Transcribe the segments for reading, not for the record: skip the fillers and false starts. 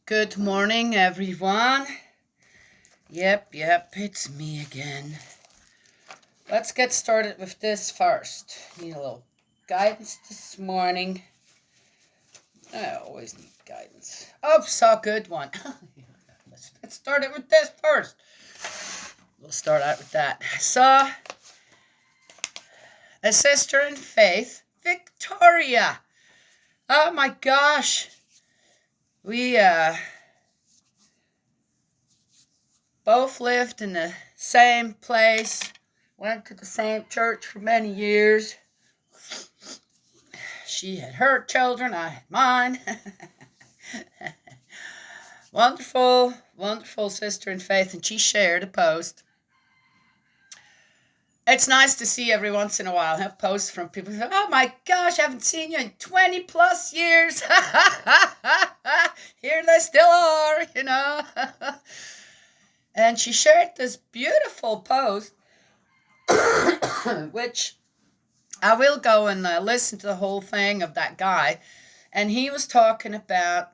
Good morning, everyone. Yep, it's me again. Let's get started with this first. Need a little guidance this morning. I always need guidance. Oh, so good one. Let's get started with this first. We'll start out with that. Saw a sister in faith, Victoria. Oh my gosh. We both lived in the same place, went to the same church for many years. She had her children, I had mine. Wonderful, wonderful sister in faith, and she shared a post. It's nice to see every once in a while have posts from people who say, oh my gosh, I haven't seen you in 20 plus years. Here they still are. And she shared this beautiful post, which I will go and listen to the whole thing of that guy. And he was talking about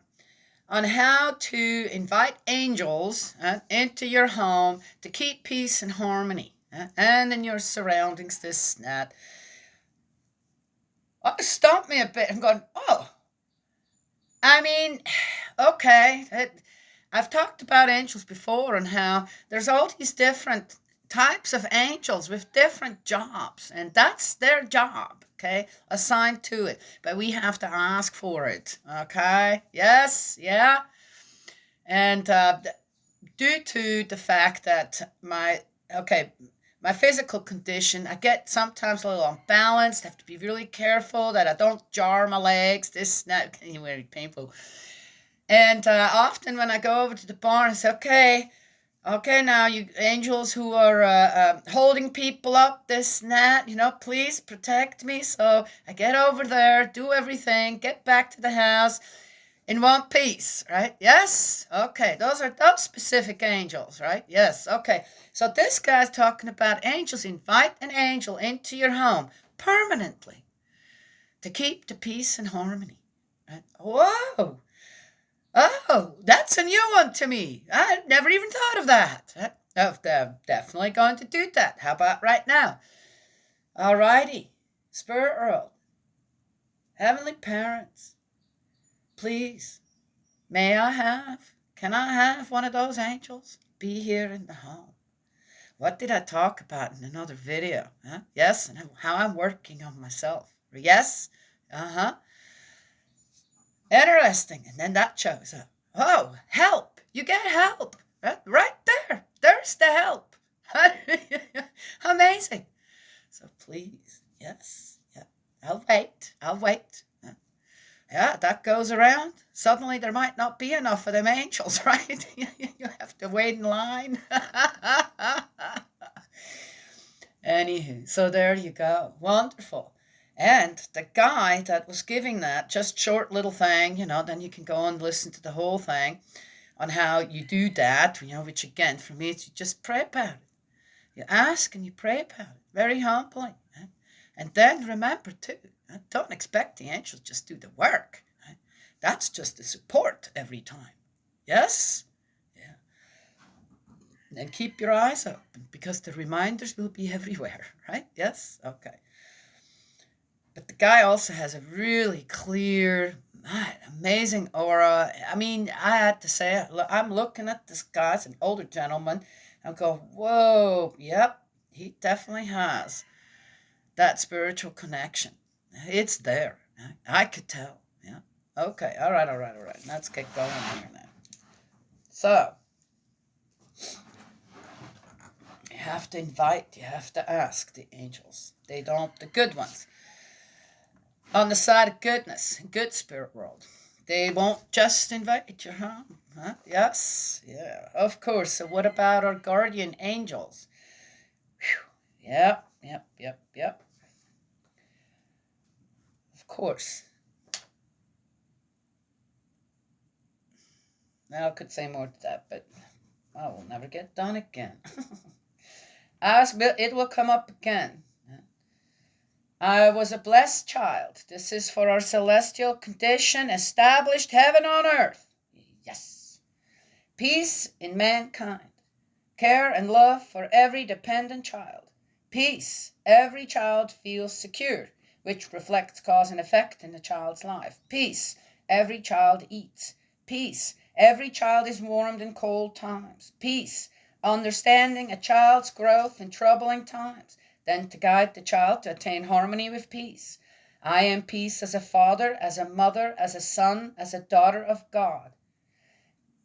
on how to invite angels into your home to keep peace and harmony and in your surroundings, this and that. It stumped me a bit. I'm going, oh, I mean, okay. I've talked about angels before and how there's all these different types of angels with different jobs, and that's their job, okay, assigned to it, but we have to ask for it, okay? Yes, yeah. And due to the fact that my physical condition, I get sometimes a little unbalanced. I have to be really careful that I don't jar my legs. This, that, very painful. And often when I go over to the barn, I say, okay, now you angels who are holding people up, this and that, please protect me. So I get over there, do everything, get back to the house in one piece, right? Yes? Okay, those are those specific angels, right? Yes, okay. So this guy's talking about angels. Invite an angel into your home permanently to keep the peace and harmony. Right? Whoa! Oh, that's a new one to me. I never even thought of that. I'm definitely going to do that. How about right now? Alrighty. Spirit world. Heavenly parents. Please, can I have one of those angels be here in the home? What did I talk about in another video? Huh? Yes, and how I'm working on myself. Yes? Uh-huh. Interesting. And then that shows up. Oh, help. You get help. Right there. There's the help. Amazing. So please, yes. Yeah. I'll wait. Yeah, that goes around. Suddenly there might not be enough of them angels, right? You have to wait in line. Anywho, so there you go. Wonderful. And the guy that was giving that just short little thing, then you can go and listen to the whole thing on how you do that, which again, for me, it's you just pray about it. You ask and you pray about it very humbly. And then remember, too, don't expect the angels just do the work. That's just the support every time. Yes? Yeah. And then keep your eyes open because the reminders will be everywhere, right? Yes? Okay. But the guy also has a really clear, amazing aura. I mean, I had to say, I'm looking at this guy, it's an older gentleman, and go, whoa, yep, he definitely has that spiritual connection. It's there. I could tell. Yeah. Okay. All right. Let's get going here now. So, you have to ask the angels. They don't, the good ones. On the side of goodness, good spirit world. They won't just invite you home. Huh? Yes. Yeah. Of course. So, what about our guardian angels? Whew. Yep. Of course. Now, I could say more to that, but I will never get done again. It will come up again. I was a blessed child. This is for our celestial condition, established heaven on earth. Yes. Peace in mankind. Care and love for every dependent child. Peace. Every child feels secure, which reflects cause and effect in the child's life. Peace. Every child eats. Peace. Every child is warmed in cold times. Peace. Understanding a child's growth in troubling times, then to guide the child to attain harmony with peace. I am peace as a father, as a mother, as a son, as a daughter of God.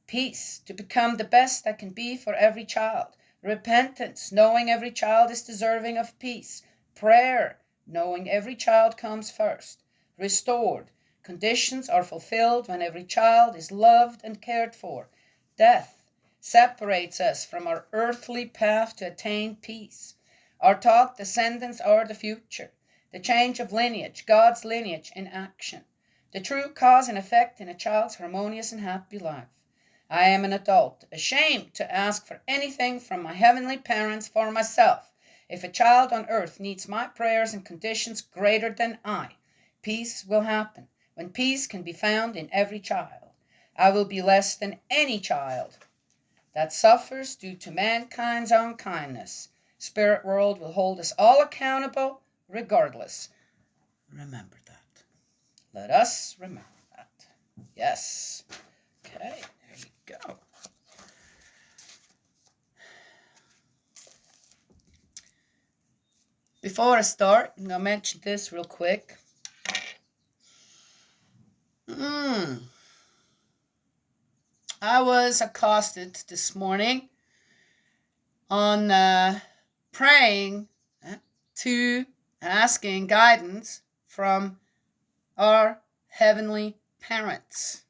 Peace, to become the best I can be for every child. Repentance, knowing every child is deserving of peace. Prayer, knowing every child comes first. Restored, conditions are fulfilled when every child is loved and cared for. Death separates us from our earthly path to attain peace. Our taught descendants are the future. The change of lineage, God's lineage in action. The true cause and effect in a child's harmonious and happy life. I am an adult, ashamed to ask for anything from my heavenly parents for myself. If a child on earth needs my prayers and conditions greater than I, peace will happen, when peace can be found in every child. I will be less than any child that suffers due to mankind's unkindness. Spirit world will hold us all accountable regardless. Remember that. Let us remember that. Yes. Okay. Go. Before I start, I'm going to mention this real quick. I was accosted this morning on praying to asking guidance from our heavenly parents.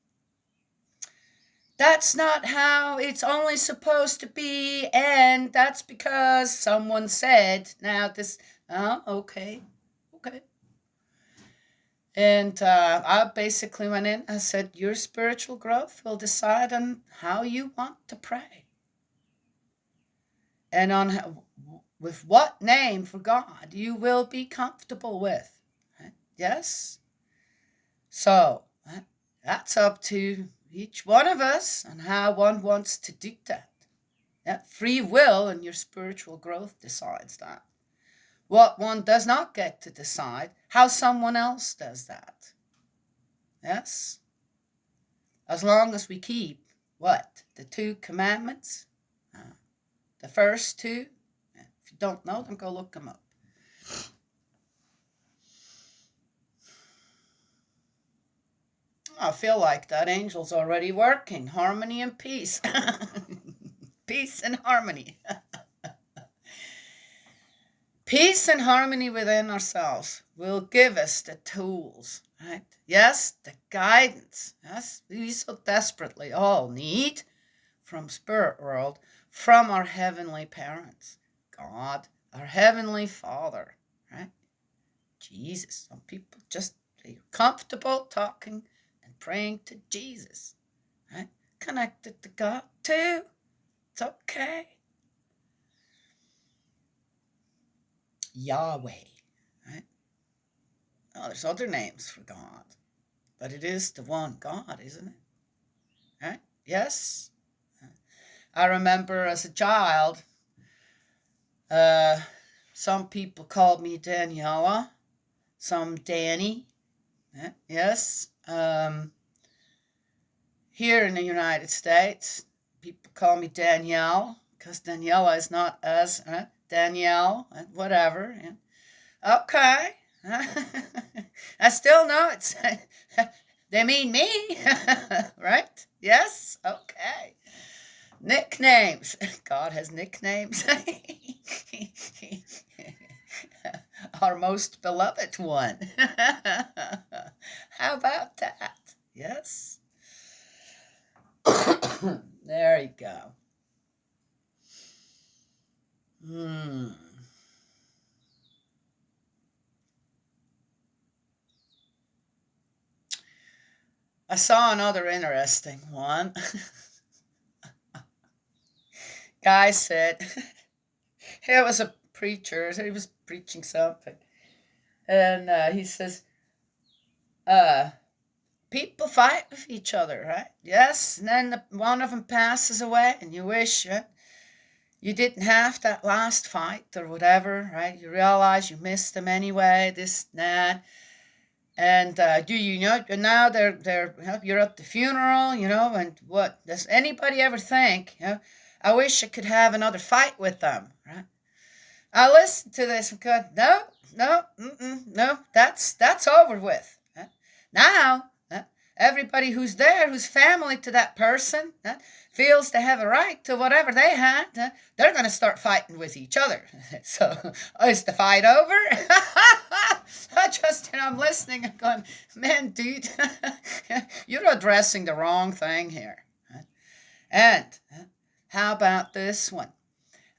That's not how it's only supposed to be, and that's because someone said, now this, okay. And I basically went in, I said, your spiritual growth will decide on how you want to pray. And on how, with what name for God you will be comfortable with. Right? Yes? So, that's up to each one of us and how one wants to do that. That free will and your spiritual growth decides that. What one does not get to decide, how someone else does that. Yes? As long as we keep, what? The 2 commandments? The first 2? If you don't know them, go look them up. I feel like that angel's already working. Harmony and peace. Peace and harmony. Peace and harmony within ourselves will give us the tools, right? Yes, the guidance. Yes, we so desperately all need from spirit world, from our heavenly parents, God, our heavenly Father, right? Jesus. Some people just they're comfortable talking and praying to Jesus, right? Connected to God too. It's okay. Yahweh, right? Oh, there's other names for God, but it is the one God, isn't it? Right? Yes. I remember as a child, some people called me Daniela, some Danny. Yes. Here in the United States, people call me Danielle because Daniela is not as Danielle, whatever. Okay. I still know it's, they mean me, right? Yes? Okay. Nicknames. God has nicknames. Our most beloved one. How about that? Yes? There you go. I saw another interesting one. Guy said, it was a preacher, he was preaching something, and he says, people fight with each other, right? Yes, and then one of them passes away, and you wish you didn't have that last fight or whatever, right? You realize you missed them anyway, this, that. And do you know now you're at the funeral, and what does anybody ever think? I wish I could have another fight with them, right? I listened to this and go, no, no, no, that's over with. Now, everybody who's there, who's family to that person, feels they have a right to whatever they had. They're going to start fighting with each other. So, is the fight over? I'm listening and going, man, dude, you're addressing the wrong thing here. And how about this one?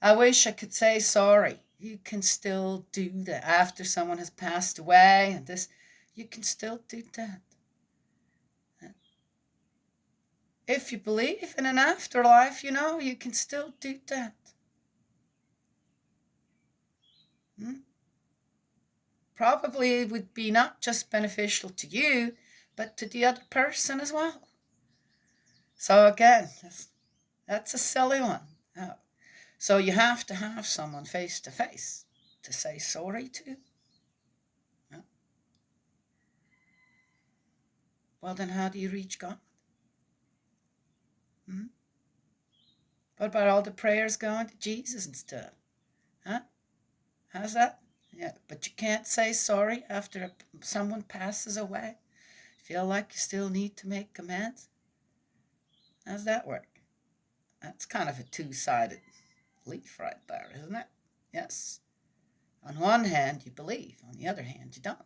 I wish I could say sorry. You can still do that after someone has passed away, and this, you can still do that. If you believe in an afterlife, you can still do that. Probably it would be not just beneficial to you, but to the other person as well. So again, that's a silly one. So you have to have someone face to face to say sorry to. Well, then how do you reach God? What about all the prayers going to Jesus and stuff? How's that? Yeah, but you can't say sorry after someone passes away? Feel like you still need to make amends? How's that work? That's kind of a two-sided leaf right there, isn't it? Yes. On one hand, you believe. On the other hand, you don't.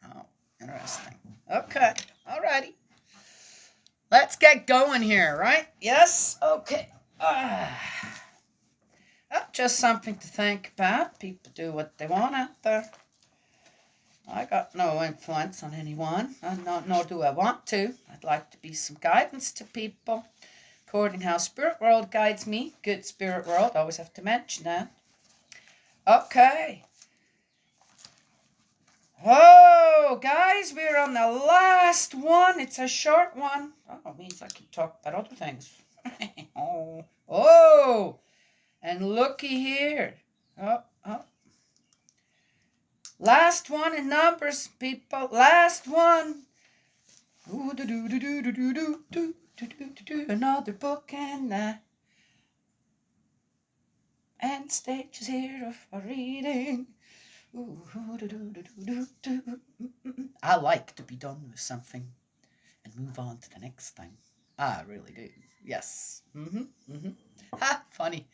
Oh, interesting. Okay. Alrighty. Let's get going here, right? Yes? Okay. Just something to think about. People do what they want out there. I got no influence on anyone, nor do I want to. I'd like to be some guidance to people, according how Spirit World guides me. Good Spirit World, always have to mention that. Okay. Oh, guys, we're on the last one. It's a short one. Oh, it means I can talk about other things. Oh, and looky here. Oh. Last one in Numbers, people. Last one. Another book and stage is here for reading. I like to be done with something and move on to the next thing. I really do. Yes. Ha, funny.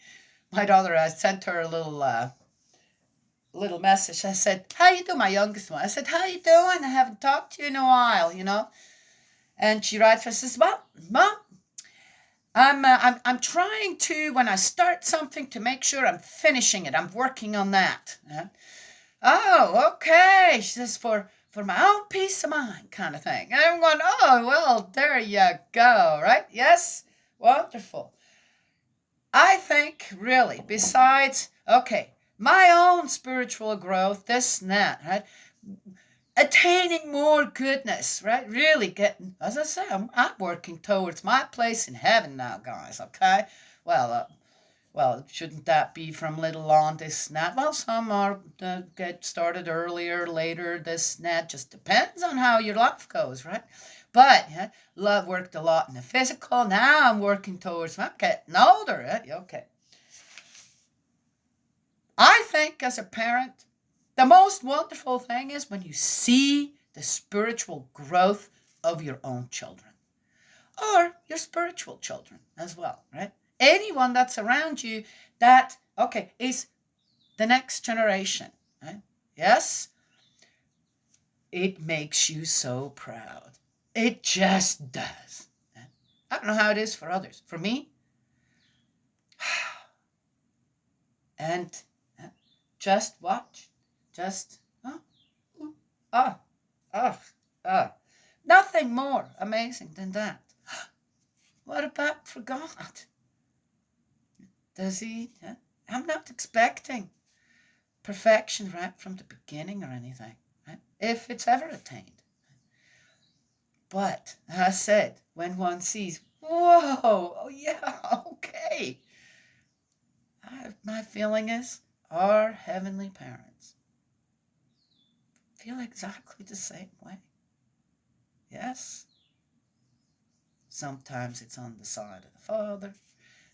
My daughter, I sent her a little message. I said, how you doing, my youngest one? I said, how you doing? I haven't talked to you in a while, And she writes, and says, well, Mom, I'm trying to, when I start something, to make sure I'm finishing it. I'm working on that. Oh, okay. She says, for my own peace of mind kind of thing. And I'm going, oh, well, there you go, right? Yes? Wonderful. I think, really, besides, okay, my own spiritual growth, this and that, right? Attaining more goodness, right? Really getting, as I say, I'm working towards my place in heaven now, guys, okay? Well, shouldn't that be from little on this and that? Well, some are get started earlier, later, this and that. Just depends on how your life goes, right? But love worked a lot in the physical. Now I'm working towards, I'm getting older, right? Okay. I think as a parent, the most wonderful thing is when you see the spiritual growth of your own children or your spiritual children as well, right? Anyone that's around you that, okay, is the next generation, right? Yes? It makes you so proud. It just does. I don't know how it is for others. For me, and just watch. Just, nothing more amazing than that. What about for God? Does he? I'm not expecting perfection right from the beginning or anything, right? If it's ever attained. But I said, when one sees, whoa, oh yeah, okay. My feeling is our heavenly parents feel exactly the same way. Yes. Sometimes it's on the side of the father.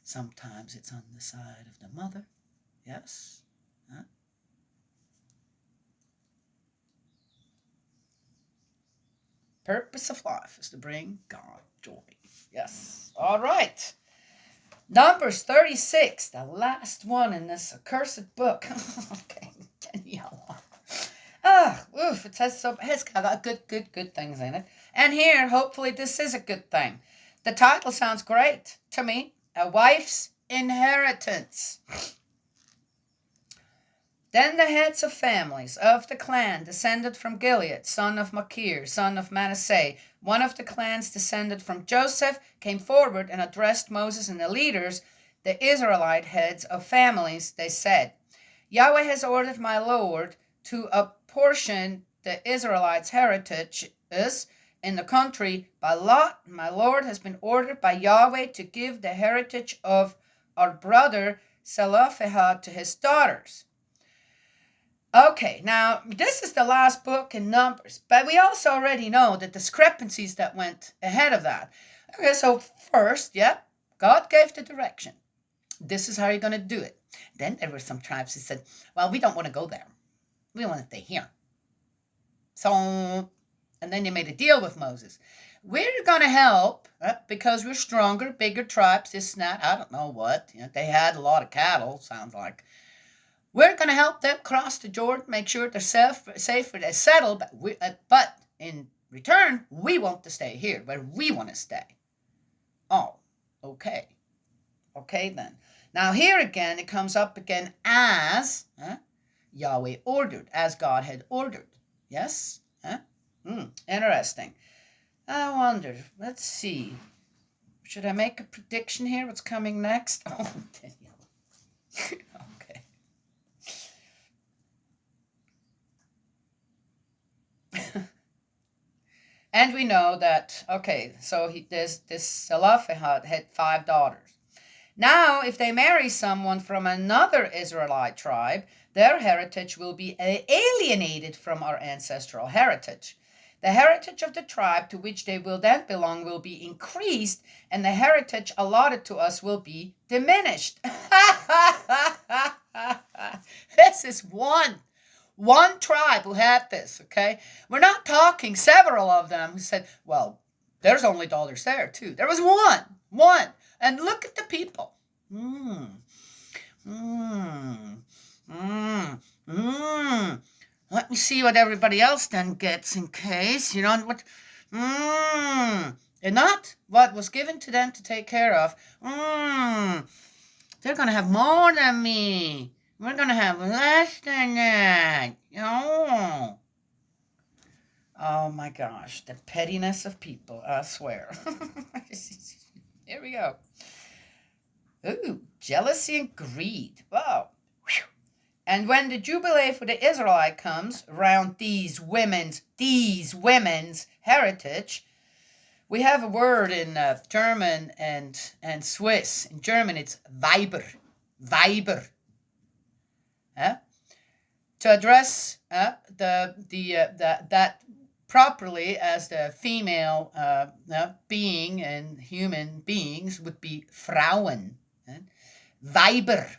Sometimes it's on the side of the mother. Yes. Huh? Purpose of life is to bring God joy. Yes. All right. Numbers 36, the last one in this accursed book. Okay, oof, it's got good things in it. And here, hopefully this is a good thing. The title sounds great to me. A wife's inheritance. Then the heads of families of the clan descended from Gilead, son of Machir, son of Manasseh. One of the clans descended from Joseph, came forward and addressed Moses and the leaders, the Israelite heads of families. They said, Yahweh has ordered my Lord to apportion the Israelites' heritages in the country by lot. My Lord has been ordered by Yahweh to give the heritage of our brother Zelophehad to his daughters. Okay, now this is the last book in Numbers, but we also already know the discrepancies that went ahead of that. Okay, so first, God gave the direction. This is how you're going to do it. Then there were some tribes who said, well, we don't want to go there. We want to stay here. So, and then they made a deal with Moses. We're going to help because we're stronger, bigger tribes, this and that. I don't know what. They had a lot of cattle, sounds like. We're going to help them cross the Jordan, make sure they're safe for they settle, but in return, we want to stay here, where we want to stay. Oh, okay. Okay, then. Now, here again, it comes up again as Yahweh ordered, as God had ordered. Yes? Interesting. I wonder, let's see. Should I make a prediction here? What's coming next? Oh, Daniel. Okay. And we know that, okay, so this Zelophehad had 5 daughters. Now, if they marry someone from another Israelite tribe, their heritage will be alienated from our ancestral heritage. The heritage of the tribe to which they will then belong will be increased, and the heritage allotted to us will be diminished. This is one tribe who had this, okay? We're not talking several of them who said, well, there's only daughters there too. There was one. And look at the people. Let me see what everybody else then gets in case, what. And not what was given to them to take care of. They're going to have more than me. We're going to have less than that. Oh my gosh, the pettiness of people, I swear. Here we go. Ooh, jealousy and greed. Wow. And when the Jubilee for the Israelite comes around these women's heritage, we have a word in German and Swiss. In German, it's Weiber. To address that properly as the female being and human beings would be Frauen. Weiber.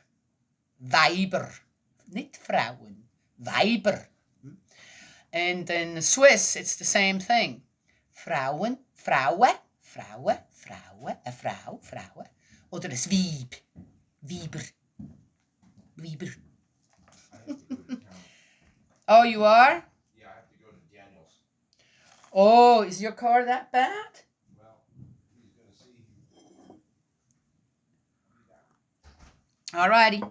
Nicht Frauen. Weiber. And in Swiss, it's the same thing. Frauen, Fraue, a Frau. Oder das Weib. Weiber. Oh, you are? Yeah, I have to go to Daniel's. Oh, is your car that bad? Well, he's going to see. All righty.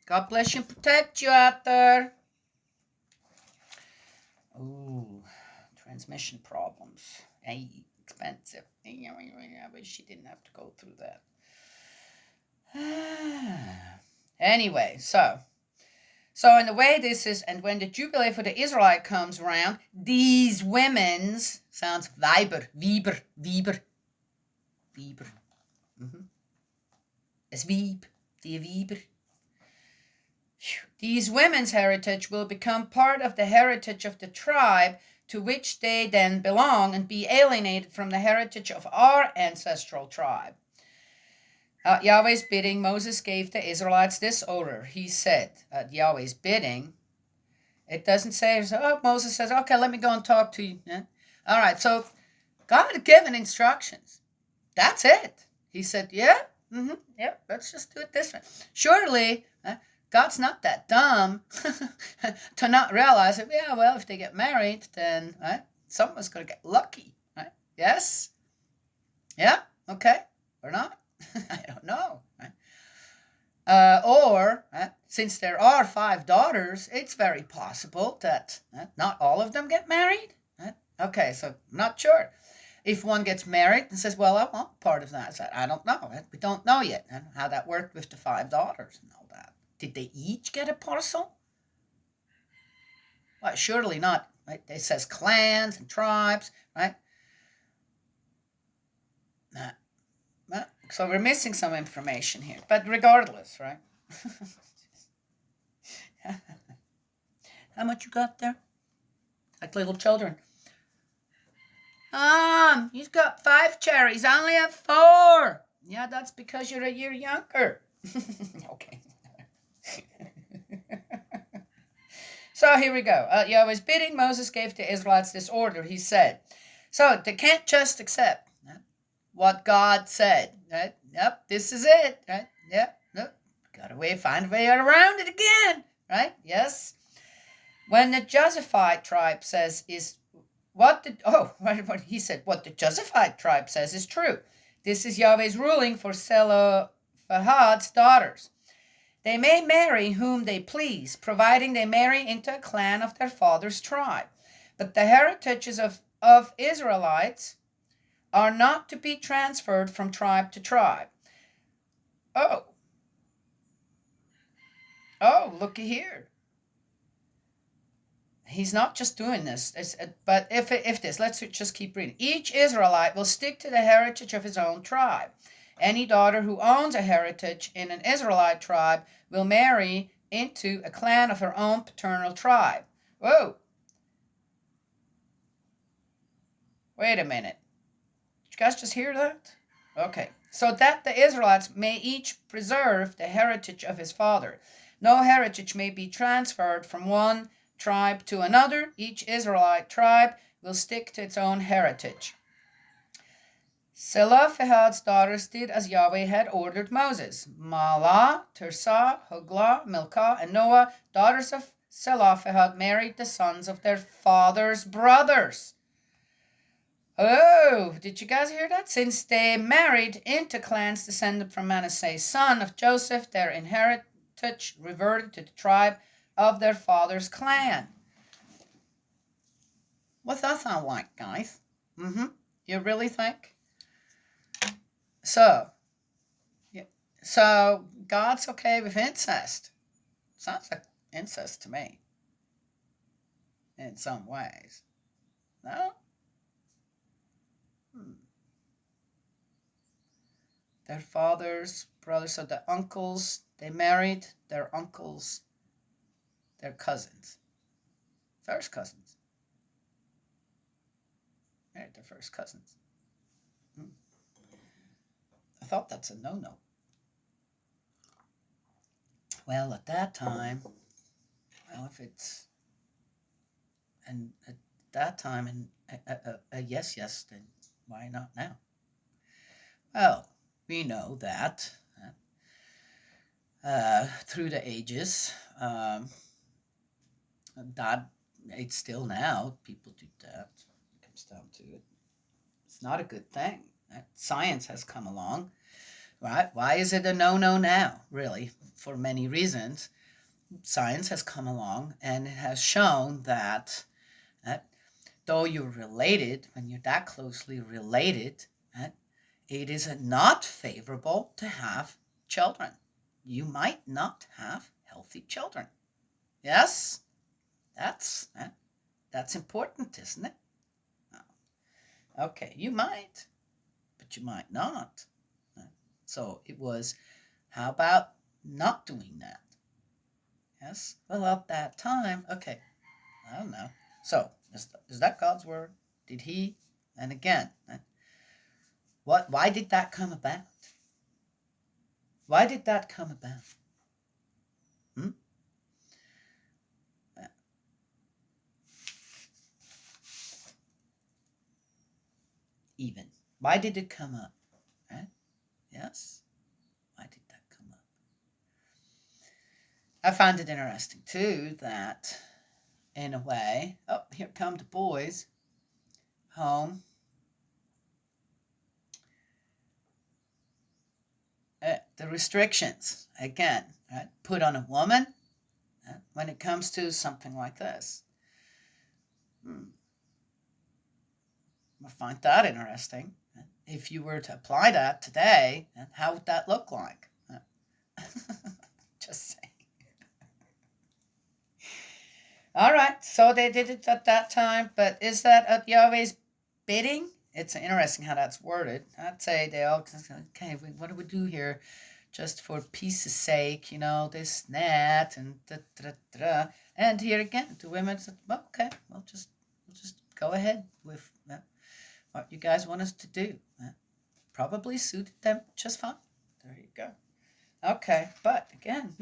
God bless you and protect you out there. Ooh, transmission problems. Hey, expensive. I wish you didn't have to go through that. Anyway, so So in the way this is, and when the Jubilee for the Israelite comes around, these women's, sounds Weiber, Weber, Weber, Weber. Es Weib, die Weber. These women's heritage will become part of the heritage of the tribe to which they then belong and be alienated from the heritage of our ancestral tribe. At Yahweh's bidding, Moses gave the Israelites this order. He said, at Yahweh's bidding, it doesn't say, oh, Moses says, okay, let me go and talk to you. Yeah? All right, so God had given instructions. That's it. He said, yeah, let's just do it this way. Surely, God's not that dumb to not realize that, yeah, well, if they get married, then someone's going to get lucky. Right? Yes? Yeah? Okay? Or not? I don't know. Right? Since there are 5 daughters, it's very possible that not all of them get married. Right? Okay, so I'm not sure. If one gets married and says, well, I want part of that, I don't know. Right? We don't know yet how that worked with the 5 daughters and all that. Did they each get a parcel? Well, surely not. Right? It says clans and tribes, right? So we're missing some information here. But regardless, right? How much you got there? Like little children. You've got 5 cherries. I only have 4. Yeah, that's because you're a year younger. Okay. So here we go. Yahweh's bidding, Moses gave the Israelites this order. He said, so they can't just accept what God said. Right? Yep, this is it. Right? Yep, nope. Find a way around it again. Right? Yes. When the Josephite tribe says what the Josephite tribe says is true. This is Yahweh's ruling for Zelophehad's daughters. They may marry whom they please, providing they marry into a clan of their father's tribe. But the heritages of Israelites are not to be transferred from tribe to tribe. Oh, looky here. He's not just doing this, but if this, let's just keep reading. Each Israelite will stick to the heritage of his own tribe. Any daughter who owns a heritage in an Israelite tribe will marry into a clan of her own paternal tribe. Whoa. Wait a minute. Did you guys just hear that? Okay. So that the Israelites may each preserve the heritage of his father. No heritage may be transferred from one tribe to another. Each Israelite tribe will stick to its own heritage. Zelophehad's daughters did as Yahweh had ordered Moses. Mahlah, Tirzah, Hoglah, Milcah, and Noah, daughters of Zelophehad, married the sons of their father's brothers. Oh, did you guys hear that? Since they married into clans descended from Manasseh, son of Joseph, their inheritance reverted to the tribe of their father's clan. What's that sound like, guys? You really think? So God's okay with incest. Sounds like incest to me. In some ways. No? Their father's brothers, so the uncles, they married their uncles, their cousins. First cousins. Married their first cousins. I thought that's a no-no. Well, at that time, if it's, and at that time, and a yes, then why not now? Well, we know that through the ages, that it's still now, people do that. It comes down to it. It's not a good thing. Science has come along, right? Why is it a no-no now? Really, for many reasons. Science has come along and it has shown that though you're related, when you're that closely related, it is not favorable to have children. You might not have healthy children. Yes, that's important, isn't it? Okay, you might, but you might not. So it was, how about not doing that? Yes. Well, at that time, okay, I don't know. So is that God's word? Did He? And again, what? Why did that come about? Why did that come about? Hmm? Even why did it come up? Right? Yes. Why did that come up? I found it interesting too that, in a way, oh, here come the boys home. The restrictions again, right, put on a woman when it comes to something like this. I find that interesting. If you were to apply that today, how would that look like? Just saying. All right, so they did it at that time, but is that at Yahweh's bidding? It's interesting how that's worded. I'd say they all, okay, what do we do here? Just for peace's sake, this, that, and da, da, da, da. And here again, the women said, well, okay, we'll just go ahead with what you guys want us to do. Probably suited them just fine. There you go. Okay, but again,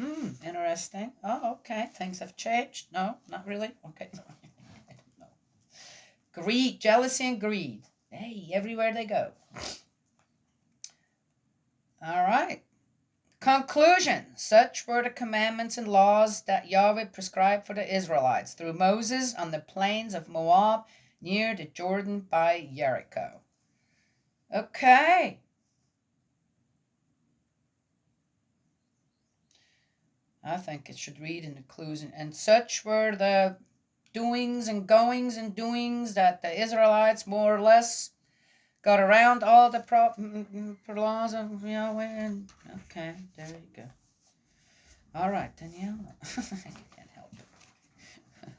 interesting. Oh, okay, things have changed. No, not really. Okay, I don't know. Greed, jealousy, and greed. Hey, everywhere they go. All right. Conclusion. Such were the commandments and laws that Yahweh prescribed for the Israelites through Moses on the plains of Moab near the Jordan by Jericho. Okay. I think it should read in the conclusion. And such were the doings and goings and doings that the Israelites more or less got around all the laws of Yahweh. And okay, there you go. All right, Danielle. I can't help it.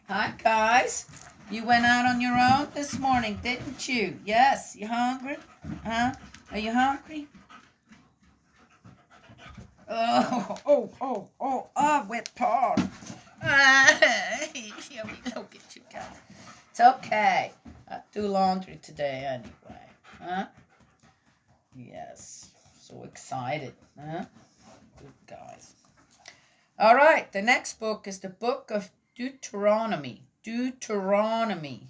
Hi, guys. You went out on your own this morning, didn't you? Yes. You hungry? Huh? Are you hungry? Wet paws. Here we go, get you guys. It's okay. I do laundry today anyway. Huh? Yes. So excited. Huh? Good guys. All right. The next book is the book of Deuteronomy. Deuteronomy.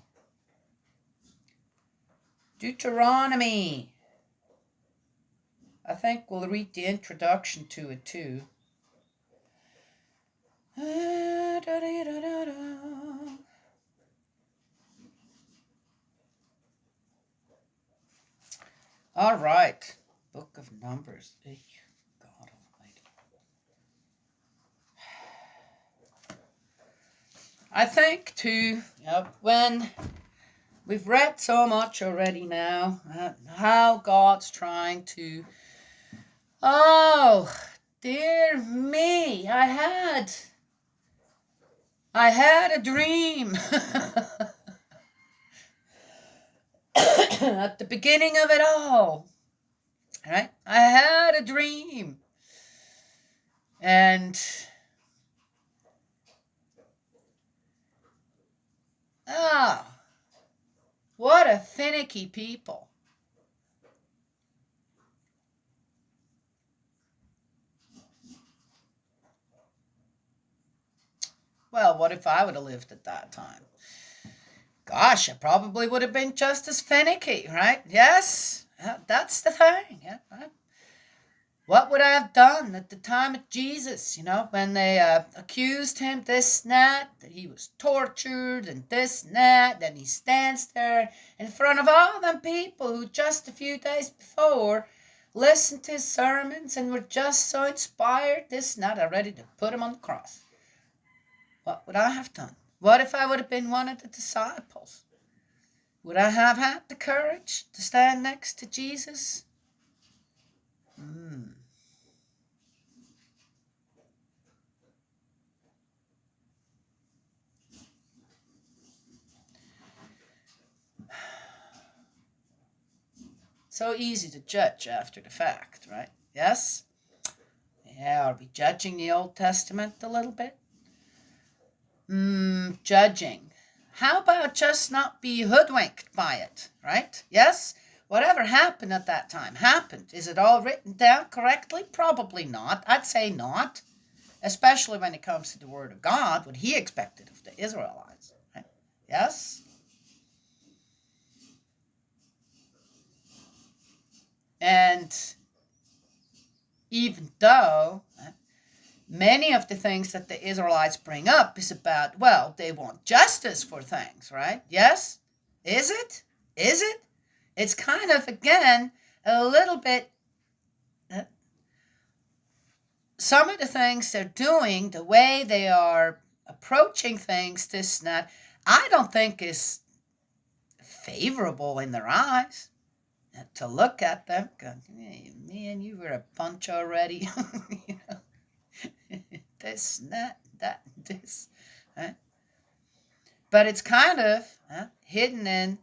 I think we'll read the introduction to it too. All right. Book of Numbers. God almighty. I think too, when we've read so much already now, how God's trying to, oh, dear me, I had a dream at the beginning of it all. Right? I had a dream. And what a finicky people. Well, what if I would have lived at that time? Gosh, I probably would have been just as finicky, right? Yes, that's the thing. Yeah, right? What would I have done at the time of Jesus, when they accused him this and that he was tortured and this and that, then he stands there in front of all them people who just a few days before listened to his sermons and were just so inspired, this and that, are ready to put him on the cross. What would I have done? What if I would have been one of the disciples? Would I have had the courage to stand next to Jesus? So easy to judge after the fact, right? Yes? Yeah, are we judging the Old Testament a little bit? Judging. How about just not be hoodwinked by it, right? Yes? Whatever happened at that time happened. Is it all written down correctly? Probably not. I'd say not, especially when it comes to the Word of God, what He expected of the Israelites. Right? Yes? And even though many of the things that the Israelites bring up is about, well, they want justice for things, right? Yes? Is it? Is it? It's kind of, again, a little bit, some of the things they're doing, the way they are approaching things, this and that, I don't think is favorable in their eyes. To look at them, going, hey, man, you were a bunch already. You know, this, that, this. Huh? But it's kind of hidden in,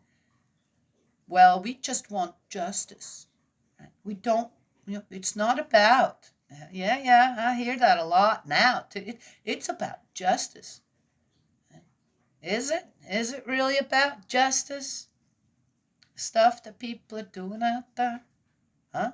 well, we just want justice. Right? We don't, it's not about, yeah, I hear that a lot now. It's about justice. Is it? Is it really about justice? Stuff that people are doing out there? Huh?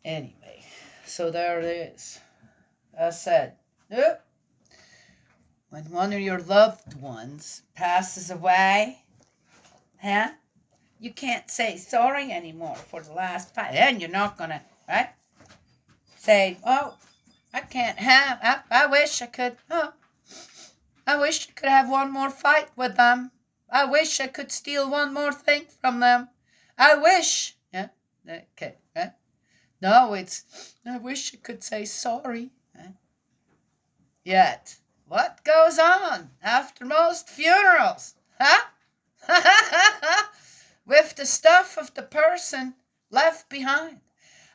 Anyway, so there it is. I said, yep. When one of your loved ones passes away, huh? You can't say sorry anymore for the last fight. And you're not going to, right? Say, oh, I can't have, I wish I could, I wish I could have one more fight with them. I wish I could steal one more thing from them. I wish. Yeah, okay, right? No, it's, I wish I could say sorry. Right? Yet, what goes on after most funerals? Huh? With the stuff of the person left behind.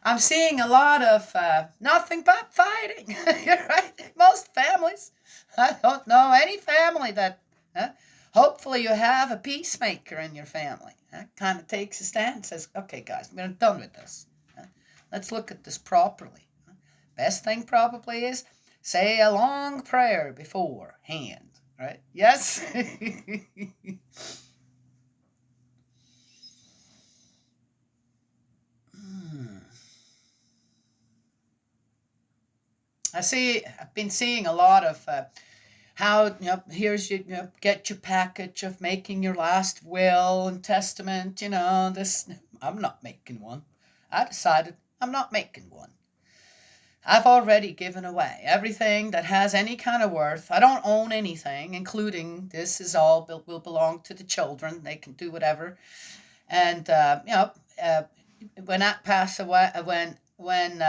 I'm seeing a lot of nothing but fighting. You're right. Most families. I don't know any family that. Hopefully, you have a peacemaker in your family. Kind of takes a stand and says, okay, guys, we're done with this. Let's look at this properly. Best thing probably is say a long prayer beforehand. Right? Yes? I've been seeing a lot of how, here's get your package of making your last will and testament, this. I'm not making one. I decided I'm not making one. I've already given away everything that has any kind of worth. I don't own anything, including this is all will belong to the children. They can do whatever. And, when I pass away, when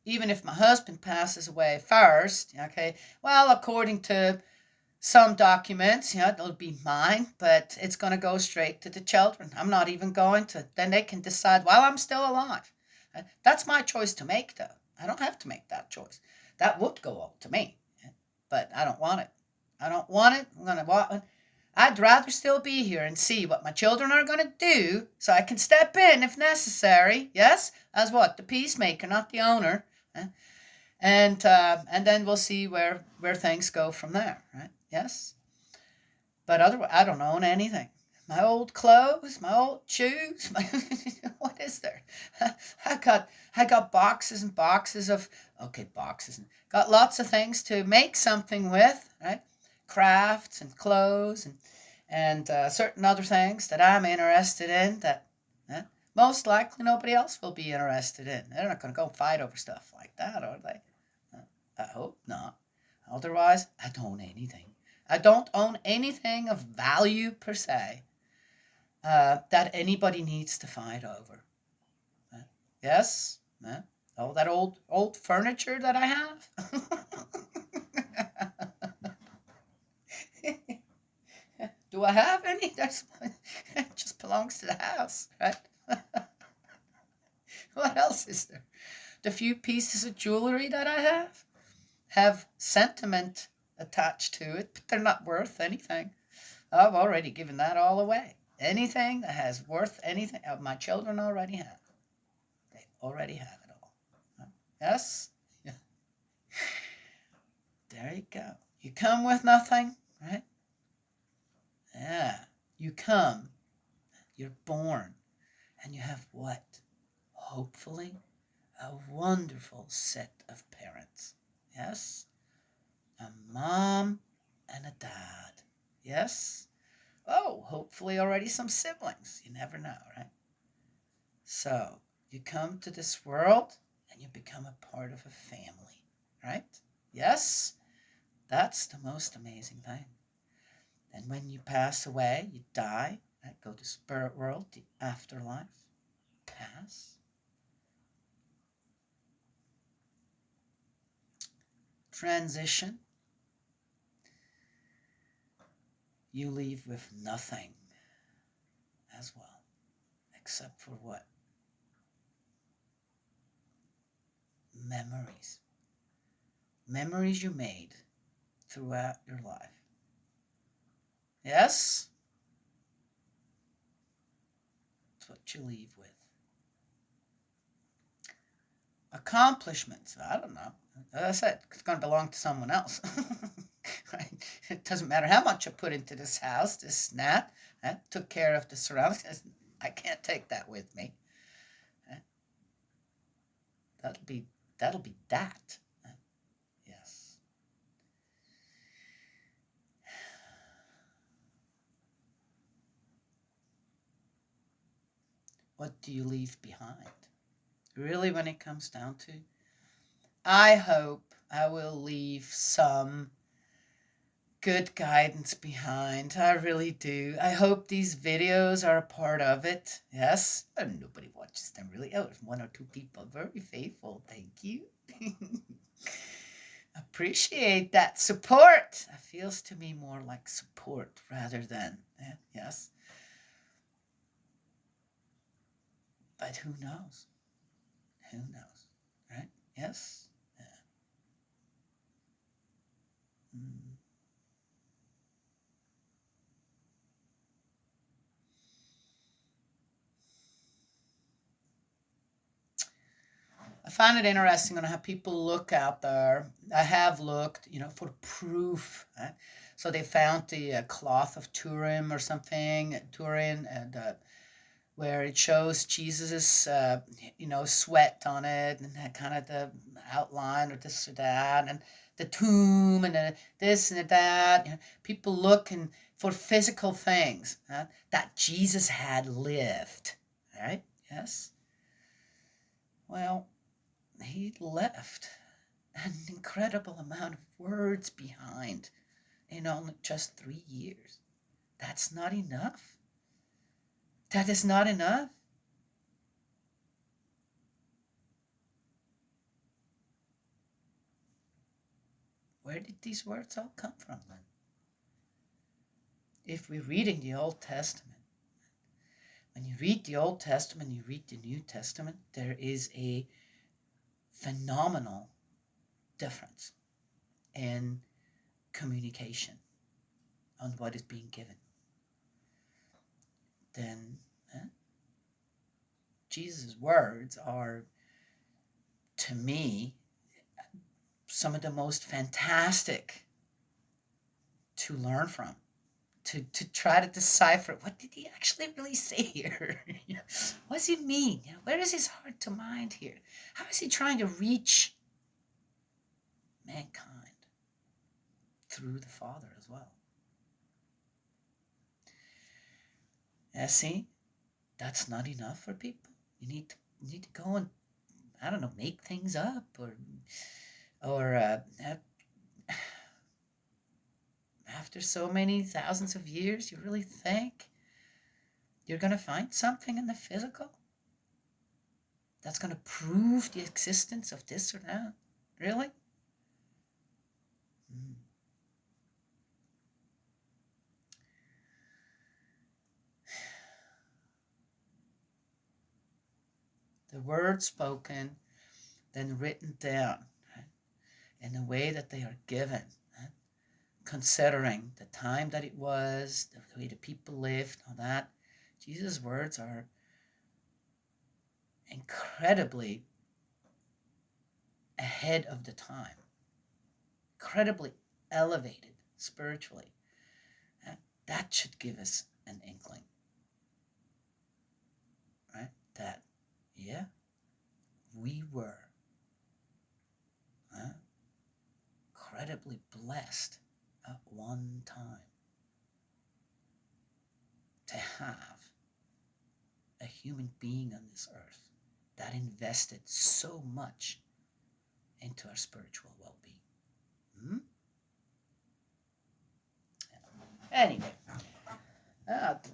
even if my husband passes away first, okay, well, according to some documents, it'll be mine, but it's going to go straight to the children. I'm not even going to. Then they can decide while I'm still alive. That's my choice to make, though. I don't have to make that choice. That would go up to me, but I don't want it. I don't want it. I'd rather still be here and see what my children are going to do so I can step in if necessary. Yes? As what? The peacemaker, not the owner. And then we'll see where things go from there. Right? Yes? But otherwise, I don't own anything. My old clothes, my old shoes, what is there? I got boxes and boxes of, boxes. Got lots of things to make something with, right? Crafts and clothes and certain other things that I'm interested in that most likely nobody else will be interested in. They're not going to go fight over stuff like that, are they? I hope not. Otherwise, I don't own anything. I don't own anything of value per se that anybody needs to fight over. Yes? Oh, that old furniture that I have? Do I have any? It just belongs to the house, right? What else is there? The few pieces of jewelry that I have sentiment attached to it, but they're not worth anything. I've already given that all away. Anything that has worth anything, my children already have. They already have it all. Yes? Yeah. There you go. You come with nothing, right? Yeah. You come, you're born, and you have what? Hopefully, a wonderful set of parents. Yes? A mom and a dad. Yes? Oh, hopefully already some siblings. You never know, right? So, you come to this world and you become a part of a family, right? Yes? That's the most amazing thing. And when you pass away, you die, right? Go to spirit world, the afterlife, pass. Transition. You leave with nothing as well, except for what? Memories. Memories you made throughout your life. Yes? That's what you leave with. Accomplishments. I don't know. As I said, it's going to belong to someone else. Right? It doesn't matter how much I put into this house, this that. Took care of the surroundings. I can't take that with me. That'll be that. Yes. What do you leave behind? Really, when it comes down to, I hope I will leave some good guidance behind. I really do. I hope these videos are a part of it. Yes. And nobody watches them really. Oh, one or two people. Very faithful. Thank you. Appreciate that support. It feels to me more like support rather than, yes. But who knows? Who knows? Right? Yes? Yeah. Mm. I find it interesting on how people look out there. I have looked, for proof. Right? So they found the cloth of Turin or something, Turin, and where it shows Jesus's, sweat on it, and that kind of the outline or this or that, and the tomb, and this and that. People looking for physical things that Jesus had lived. All right? Yes. Well, he left an incredible amount of words behind in only just 3 years. That's not enough. That is not enough. Where did these words all come from then? If we're reading the Old Testament, when you read the Old Testament, you read the New Testament, there is a phenomenal difference in communication on what is being given. Then Jesus' words are, to me, some of the most fantastic to learn from, to try to decipher what did he actually really say here. What does he mean? Where is his heart to mind here? How is he trying to reach mankind through the Father as well? See, that's not enough for people. You need to go and, I don't know, make things up, or after so many thousands of years, you really think you're going to find something in the physical that's going to prove the existence of this or that? Really? Mm. The word spoken then written down, right, in the way that they are given, right, considering the time that it was, the way the people lived, all that. Jesus' words are incredibly ahead of the time, incredibly elevated spiritually. That should give us an inkling, right? That, yeah, we were incredibly blessed at one time to have a human being on this earth that invested so much into our spiritual well-being. Anyway,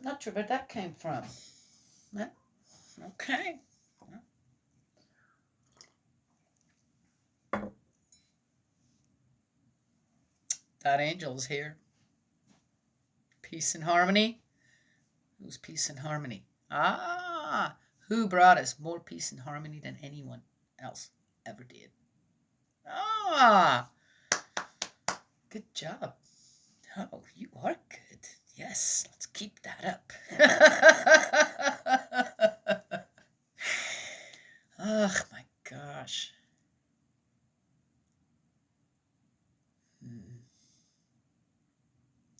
not sure where that came from. Okay. That angel's here. Peace and harmony. Who's peace and harmony? Who brought us more peace and harmony than anyone else ever did? Good job. Oh, you are good. Yes, let's keep that up. Oh, my gosh.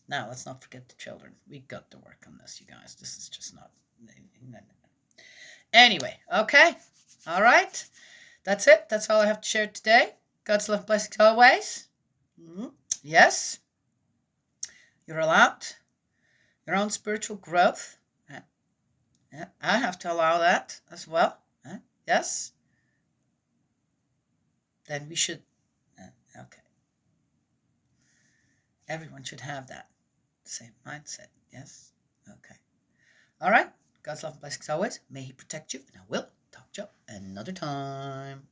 Now, let's not forget the children. We got to work on this, you guys. This is just not... Anyway, okay. All right. That's it. That's all I have to share today. God's love, blessings always. Yes. You're allowed your own spiritual growth. Yeah, I have to allow that as well. Yes. Then we should... okay. Everyone should have that same mindset. Yes? Okay. All right. God's love and blessings always. May He protect you, and I will talk to you another time.